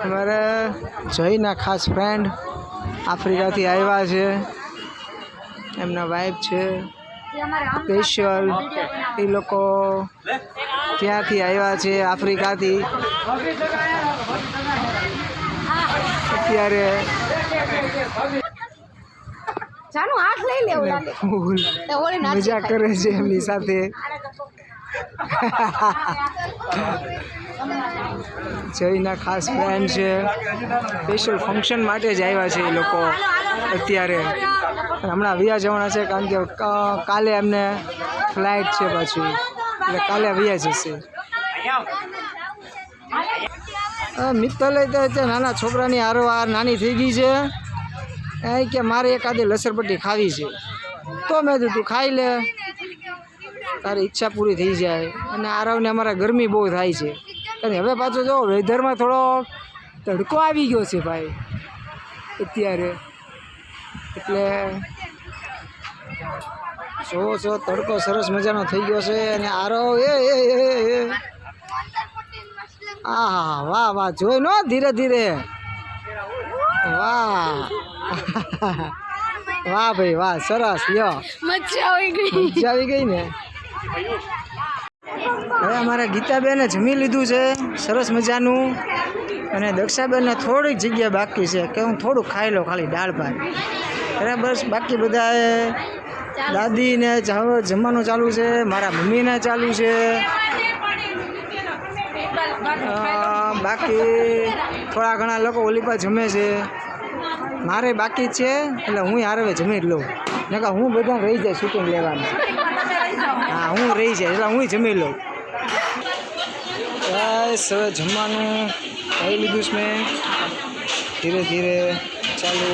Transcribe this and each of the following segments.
અમારા જયના ખાસ ફ્રેન્ડ આફ્રિકાથી આવ્યા છે, એમના વાઈફ છે સ્પેશિયલ, એ લોકો ત્યાંથી આવ્યા છે આફ્રિકાથી. અત્યારે મજા કરે છે એમની સાથે. જયના ખાસ ફ્રેન્ડ છે, સ્પેશિયલ ફંક્શન માટે જ આવ્યા છે એ લોકો અત્યારે. હમણાં વ્યા જવાના છે કારણ કે કાલે એમને ફ્લાઇટ છે પાછી, એટલે કાલે વ્યા જશે. મિત્તલ તો નાના છોકરાની હારોહાર નાની થઈ ગઈ છે, એ કે મારે એકાદી લસરપટ્ટી ખાવી છે, તો મેં કીધું તું ખાઈ લે, તારી ઈચ્છા પૂરી થઈ જાય. અને આરવને અમારા ગરમી બહુ થાય છે, અને હવે પાછો જો વેધરમાં થોડો તડકો આવી ગયો છે ભાઈ અત્યારે, એટલે જો તડકો સરસ મજાનો થઈ ગયો છે. અને આરવ હા વાહ વાહ, જોઈ નો ધીરે ધીરે, વાહ વાહ ભાઈ વાહ, સરસ. લ્યો મજા આવી ગઈ ને. હવે અમારા ગીતાબેને જમી લીધું છે સરસ મજાનું, અને દક્ષાબેનને થોડીક જગ્યા બાકી છે કે હું થોડુંક ખાઈ લઉં ખાલી દાળ ભાત. બરાબર, બાકી બધાએ દાદીને જમવાનું ચાલુ છે, મારા મમ્મીને ચાલુ છે, બાકી થોડા ઘણા લોકો ઓલી પર જમે છે. મારે બાકી છે એટલે હું હારે જમી જ લઉં, નકર હું બધા રહી જાય શૂટિંગ લેવાનું. હા હું રહી જાય એટલે હું જમી લઉં. બસ હવે જમવાનું ખાઈ લીધું છે મેં, ધીરે ધીરે ચાલુ.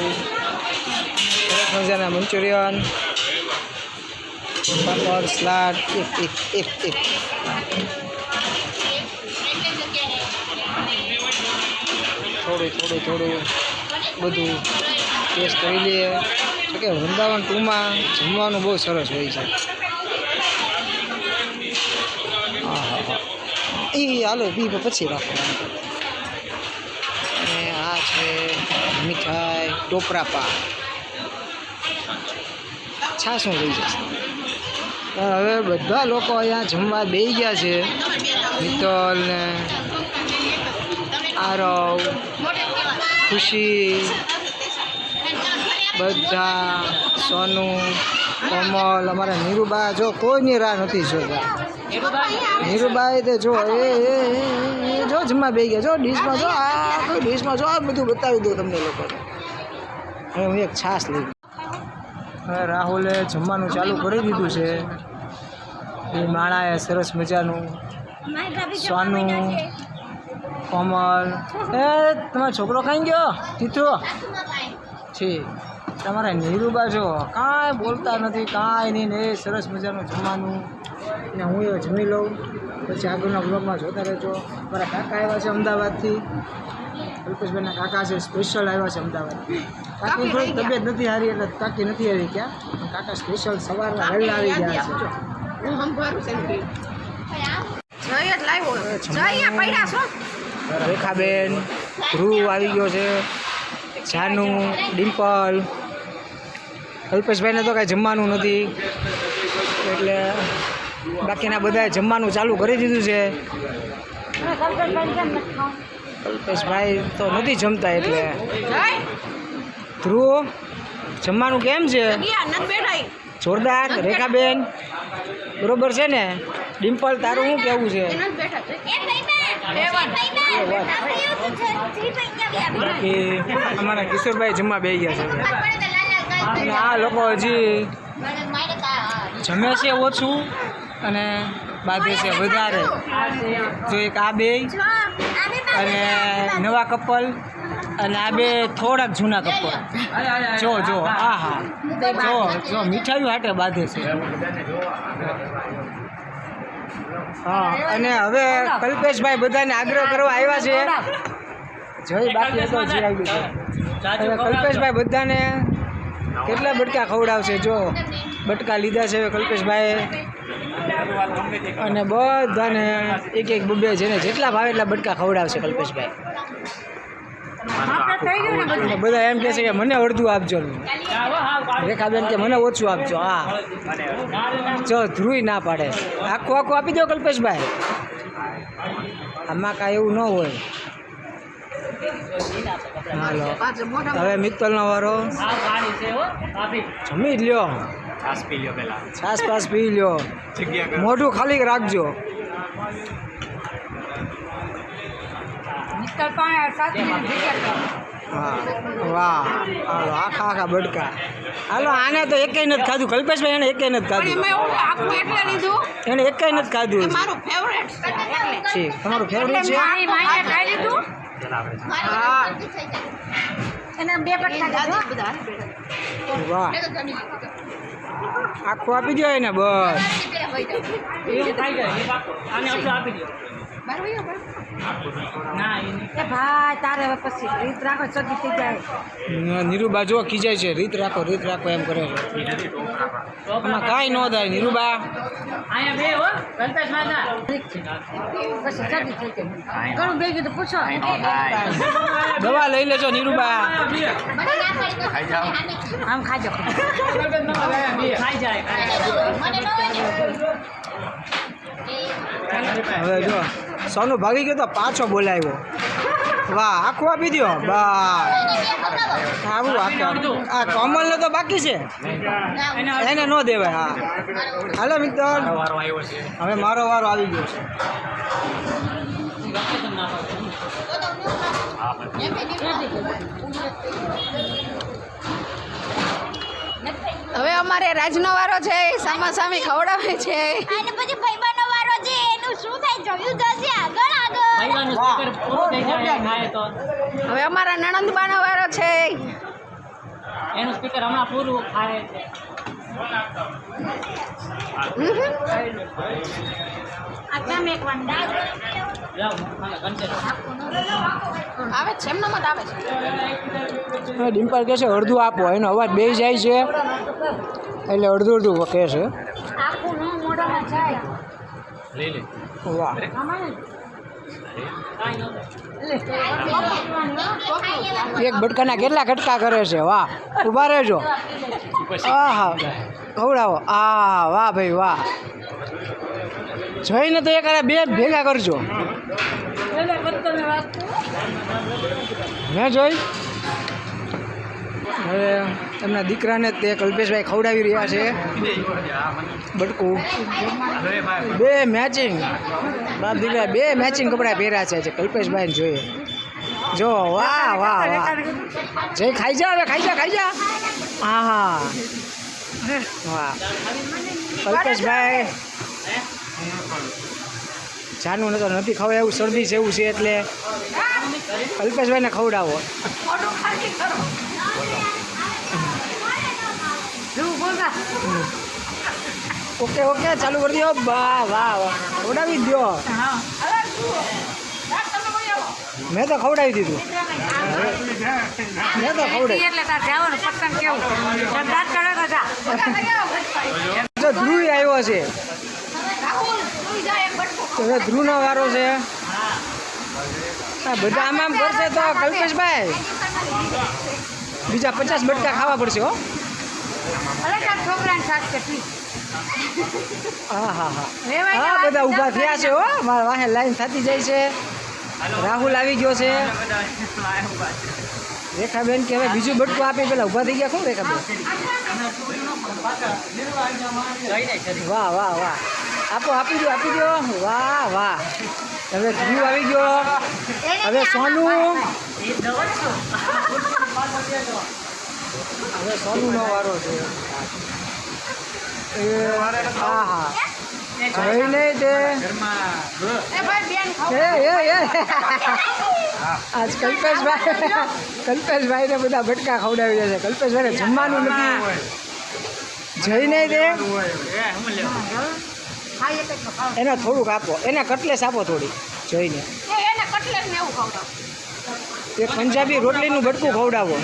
સરસ મજાના મંચુરિયન, પાપડ, સલાડ, એક થોડું બધું ટેસ્ટ કરી લઈએ. તો કે વૃંદાવન 2માં જમવાનું બહુ સરસ હોય છે. એ હાલો બી પછી રાખવાનું. અને આ છે મીઠાઈ, ટોપરા પા, છાશું લઈ જશે. હવે બધા લોકો અહીંયા જમવા બેસી ગયા છે. મિત્તલ ને આરવ, ખુશી, બધા, સોનું, કોમલ, અમારા નીરુબા જો કોઈની રાહ નથી જોતા. નીરુબાઈ તે જો એ જો જમવા બેસી ગયા. જો ડીશમાં જો આ ડીશમાં જો આ બધું બતાવી દઉં તમને લોકોને. હવે હું એક છાશ લઈ. હવે રાહુલે જમવાનું ચાલુ કરી દીધું છે. એ માણાએ સરસ મજાનું, સોનું, કોમલ, તમારો છોકરો ખાઈ ગયો તીથો છે. તમારા નીરુબા જો કાંઈ બોલતા નથી, કાંઈ નહીં ને એ સરસ મજાનું જમવાનું. ને હું એ જમી લઉં, પછી આગળના બ્લોગમાં જોતા રહેજો. મારા કાકા આવ્યા છે અમદાવાદથી, કલ્પેશભાઈના કાકા છે, સ્પેશિયલ આવ્યા છે અમદાવાદથી. કાકી થોડીક તબિયત નથી સારી એટલે કાકી નથી આવી ક્યાં, કાકા સ્પેશિયલ સવારના વહેલા આવી ગયા છે. રેખાબેન, ધ્રુવ આવી ગયો છે, જાનુ, ડિમ્પલ. કલ્પેશભાઈને તો કાંઈ જમવાનું નથી એટલે બાકીના બધાએ જમવાનું ચાલુ કરી દીધું છે. કલ્પેશભાઈ તો નથી જમતા એટલે. ધ્રુવ જમવાનું કેમ છે? જોરદાર. રેખાબેન બરોબર છે ને? ડિમ્પલ તારું શું કહેવું છે? બાકી અમારા કિશોરભાઈ જમવા બેસી ગયા છે, અને આ લોકો હજી જમે છે ઓછું અને બાંધે છે વધારે. જો એક આ બે અને નવા કપલ, અને આ બે થોડાક જૂના કપલ. જો હા જો મીઠાઈઓ હાટે બાંધે છે. હા, અને હવે કલ્પેશભાઈ બધાને આગ્રહ કરવા આવ્યા છે. જય બાકી તો જઈ આવ્યું છે. હવે કલ્પેશભાઈ બધાને કેટલા બટકા ખવડાવશે? જો બટકા લીધા છે કલ્પેશભાઈએ, અને બધાને એક બબે જેને જેટલા ભાવે એટલા બટકા ખવડાવશે કલ્પેશભાઈ. બધા એમ કહે છે કે મને અડધું આપજો. રેખાબેન કે મને ઓછું આપજો. હા જો ધ્રુવી ના પાડે. આખું આખું આપી દો કલ્પેશભાઈ. આમાં કાંઈ એવું ન હોય. હાલો હવે મિત્તલનો વારો. જમી જ લ્યો. છાસ પાસ પી લ્યો. મોઢું ખાલી રાખજો. હા વાહ હાલો આખા આખા બડકા. હાલો આને તો એકેય નથી ખાધું. કલ્પેશભાઈ એને એકેય નથી ખાધું. એને એકેય નથી ખાધું. છે તમારું ફેવરેટ છે. વાહ આખું આપી દો એને બસ. નીરુબા જો ખીજાય છે. રીત રાખો એમ કરે છે. આમાં કાંઈ ન થાય નીરુબા. દવા લઈ લેજો નીરુબા. આમ ખાજો. હવે જો સોનું ભાગી ગયો તો પાછો બોલાવ્યો. વાહ આખું આપી દો. બસ આવું આખું. આ કોમલને તો બાકી છે એને ન દેવાય. હા હાલો મિત્ર હવે મારો વારો આવી ગયો છે. હવે અમારે રાજનો વારો છે. સામાસામી ખવડાવે છે. અને પછી ભાઈબાનો વારો છે. એનું શું થાય જોયું જશે આગળ. હવે અમારા નણંદબાનો વારો છે. એનું સ્પીકર હમણાં પૂરું થાય છે. આવે છે એમનો મત આવે છે. ડિમ્પલ કહે છે અડધું આપો. એનો અવાજ બે જાય છે એટલે અડધું કહે છે. વાહ એક બટકાના કેટલા કટકા કરે છે. વાહ ઊભા રહેજો. હા ખવડાવો. વાહ ભાઈ વાહ. જોઈને તો એક બે ભેગા કરજો. મેં જોઈ. હવે એમના દીકરાને તે કલ્પેશભાઈ ખવડાવી રહ્યા છે બટકું. બે મેચિંગ બાપ દીકરા બે મેચિંગ કપડાં પહેર્યા છે કલ્પેશભાઈને જોઈએ. જો વાહ વાહ વાહ. જય ખાઈ જા. હવે ખાઈ જા. હા વાહ કલ્પેશભાઈ. જાનું નથી ખવડાવું. શરદી છે એવું છે એટલે કલ્પેશભાઈને ખવડાવો. ઓકે ચાલુ કરી દો. વાહ વાહ ખવડાવી દો. મેં તો ખવડાવી દીધું. તો ધ્રુવ આવ્યો છે. હવે ધ્રુવનો વારો છે. બધા આમ કરશે તો કલ્પેશભાઈ બીજા 50 બટકા ખાવા પડશે. હો હા બધા ઊભા થયા છે. હો મારા વાહે લાઈન થતી જાય છે. રાહુલ આવી ગયો છે. રેખાબેન કે હવે બીજું બટકું આપી પેલા ઊભા થઈ ગયા. કોણ રેખાબેન? વાહ આપો આપી દો. વાહ હવે ધ્રુવ આવી ગયો. હવે સોનું. હવે સોનુનો વારો છે. હા જોઈને તે આજ કલ્પેશભાઈને બધા બટકા ખવડાવી રહ્યા છે. કલ્પેશભાઈને જમવાનું નથી જઈને તે એને થોડુંક આપો. એને કટલેસ આપો થોડી જોઈને. એક પંજાબી રોટલીનું બટકું ખવડાવો.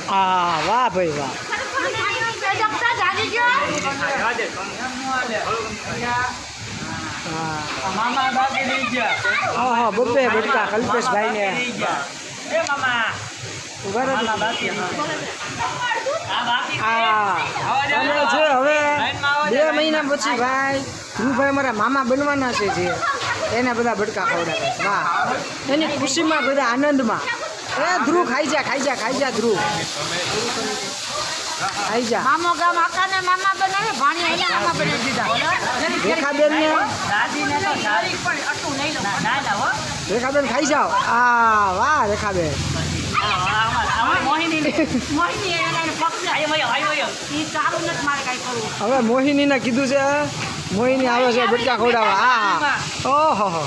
હા વાહ ભાઈ વાહ. હા મામા બાકી રહી ગયા હા બબ્બે બટકા કલ્પેશભાઈને એ મામા ઉભા રહો. મામા બાકી આ બાકી હા અને છે હવે 2 મહિના પછી ભાઈ ધ્રુવભાઈ અમારા મામા બનવાના છે જે એને બધા બટકા ખવડાવે છે. વાહ એની ખુશીમાં બધા આનંદમાં એ ધ્રુવ ખાઈ જા ધ્રુવ ખાઈ જા મામો ગામ આખાને મામા બનાવે ભાણિયા એને મામા બનાવી દીધા રેખાબેન ને દાદીને તો સારી પણ અટું નહીં લો ના ના હો રેખાબેન ખાઈ જાઓ આ વાહ રેખાબેન મોહિની મોહિની એને પક્ષ આયો ઈ સારું નથી મારે કાંઈ કરવું હવે મોહિનીને કીધું છે મોહિની આવે છે બટકા ખવડાવવા હા ઓહો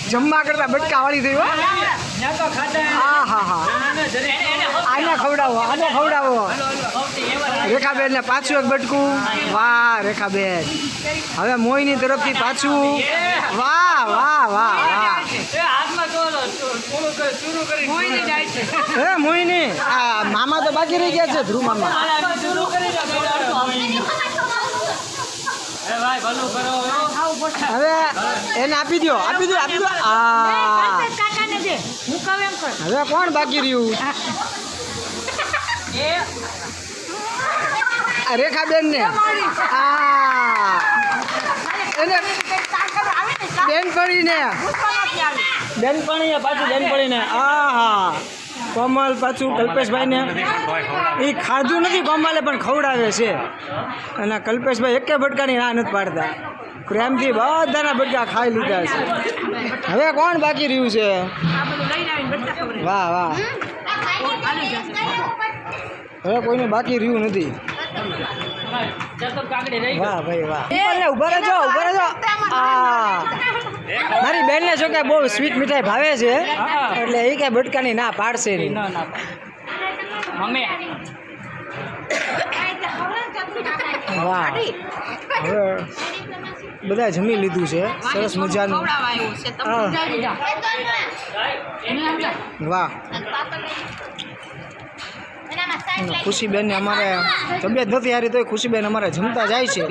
જમવા કરતા બટકા વાળી થઈ હો ના તો ખાતા હા હા હા આને ખવડાવો રેખાબેન ને પાછું એક બટકું વાહ રેખાબેન હવે મોહિની તરફથી પાછું વાહ વાહ વાહ વાહ મોહિની જાય છે હે મોહિની આ મામા તો બાકી રહી ગયા છે ધ્રુવ મામા હવે એને આપી દો આ કાકાને દે હું કહું એમ કર હવે કોણ બાકી રહ્યું આ રેખાબેન ને એને બેનપણીને બેનપણીને હા કોમલ પાછું કલ્પેશભાઈને એ ખાધું નથી કોમલે પણ ખવડાવે છે અને કલ્પેશભાઈ એકે બટકાની ના નથી પાડતા પ્રેમથી બધાના બટકા ખાઈ લીધા છે હવે કોણ બાકી રહ્યું છે વાહ વાહ હવે કોઈને બાકી રહ્યું નથી વાહ ભાઈ વાહ ઉભા રહેજો હા મારી બેનને જો કે બહુ સ્વીટ મીઠાઈ ભાવે છે એટલે એ કઈ બટકાની ના પાડશે નહીં મમ્મી વાહ હવે બધા જમી લીધું છે સરસ મજાનું હા વાહ ખુશીબેન ને અમારે તબિયત નથી હારી તોય ખુશીબેન અમારે જમતા જાય છે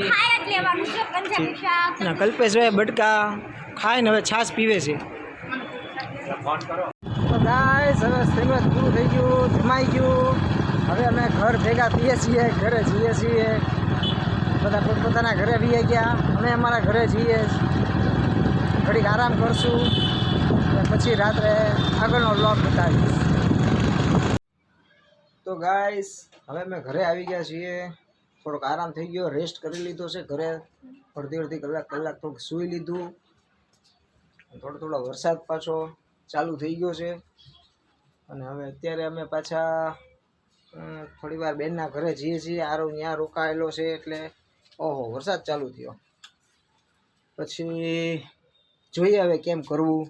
ના કલ્પેશભાઈ બટકા ખાઈને હવે છાશ પીવે છે તો ગાઈસ હવે શ્રીમત પૂરું થઈ ગયું જમાઈ ગયું હવે અમે ઘર ભેગા થઈએ છીએ ઘરે જઈએ છીએ બધા પોતપોતાના ઘરે જઈએ ગયા અમે અમારા ઘરે જઈએ ઘડીક આરામ કરશું અને પછી રાત્રે આગળનો વ્લોગ બતાવીશ તો ગાઈસ હવે અમે ઘરે આવી ગયા છીએ થોડોક આરામ થઈ ગયો રેસ્ટ કરી લીધો છે ઘરે અડધી કલાક થોડુંક સૂઈ લીધું થોડો વરસાદ પાછો ચાલુ થઈ ગયો છે અને હવે અત્યારે અમે પાછા થોડી વાર બેનના ઘરે જઈએ છીએ આરો ત્યાં રોકાયેલો છે એટલે ઓહો વરસાદ ચાલુ થયો પછી જોઈએ હવે કેમ કરવું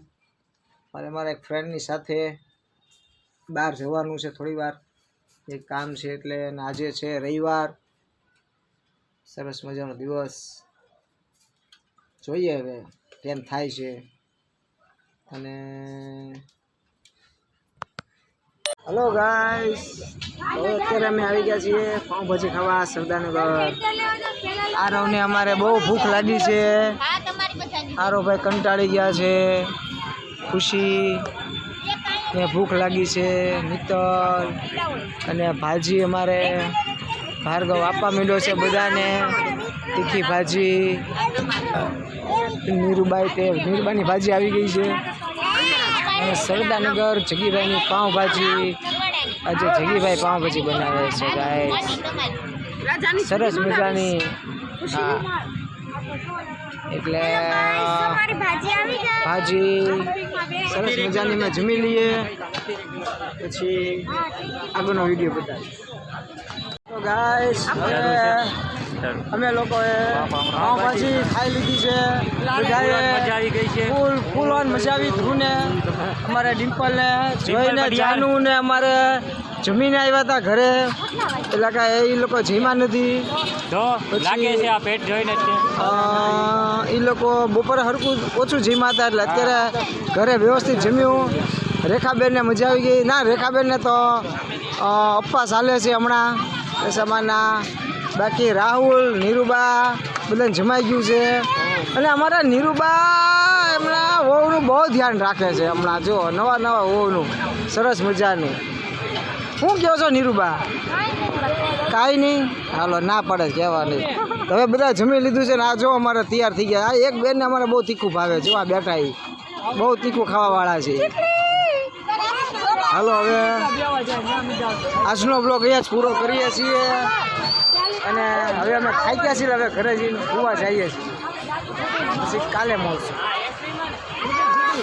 અને મારા એક ફ્રેન્ડની સાથે બહાર જવાનું છે થોડી વાર એક કામ છે એટલે આજે છે રવિવાર સરસ મજાનો દિવસ જોઈએ હવે કેમ થાય છે અને હલો ગાઈસ હવે અત્યારે અમે આવી ગયા છીએ પાઉંભાજી ખાવા સરદારનગર આરવને અમારે બહુ ભૂખ લાગી છે આરવભાઈ કંટાળી ગયા છે ખુશી ને ભૂખ લાગી છે મિત્તલ અને ભાજી અમારે ભાર્ગવ આપવા માંડ્યો છે બધાને તીખી ભાજી નીરુબાની ભાજી આવી ગઈ છે અને સરદારનગર જગીભાઈની પાઉંભાજી આજે જગીભાઈ પાઉંભાજી બનાવે છે ગાઈસ સરસ મજાની હા એટલે ભાજી સરસ મજાની મેં જમી લઈએ પછી આગળનો વિડીયો બતાવીએ તો ગાઈસ અમે લોકોએ પાઉંભાજી ખાઈ લીધી છે બધાએ ફૂલ ઓન મજા આવી ધ્રુવને અમારે ડિમ્પલને જોઈને જાનુને અમારે જમીને આવ્યા હતા ઘરે એટલે કે એ લોકો જમ્યા નથી એ લોકો બપોરે હરખું ઓછું જમ્યા હતા એટલે અત્યારે ઘરે વ્યવસ્થિત જમ્યું રેખાબેનને મજા આવી ગઈ ના રેખાબેનને તો અપ્પા ચાલે છે હમણાં એ સમાના બાકી રાહુલ નીરુબા બધાને જમાઈ ગયું છે અને અમારા નીરુબા એમના વહુનું બહુ ધ્યાન રાખે છે હમણાં જો નવા વહુનું સરસ મજાનું. શું કહો છો નીરુબા? કાંઈ નહીં, હાલો ના પડે કહેવાની. હવે બધા જમી લીધું છે ને આ જો અમારે તૈયાર થઈ ગયા. આ એક બેનને અમારે બહુ તીખું ભાવે જો આ બેઠા એ બહુ તીખું ખાવાવાળા છે. હાલો હવે આજનો બ્લોગ અહીંયા જ પૂરો કરીએ છીએ અને હવે અમે ખાઈ ગયા છીએ. હવે ઘરે જઈને સુવા જઈએ છીએ, પછી કાલે મળશું.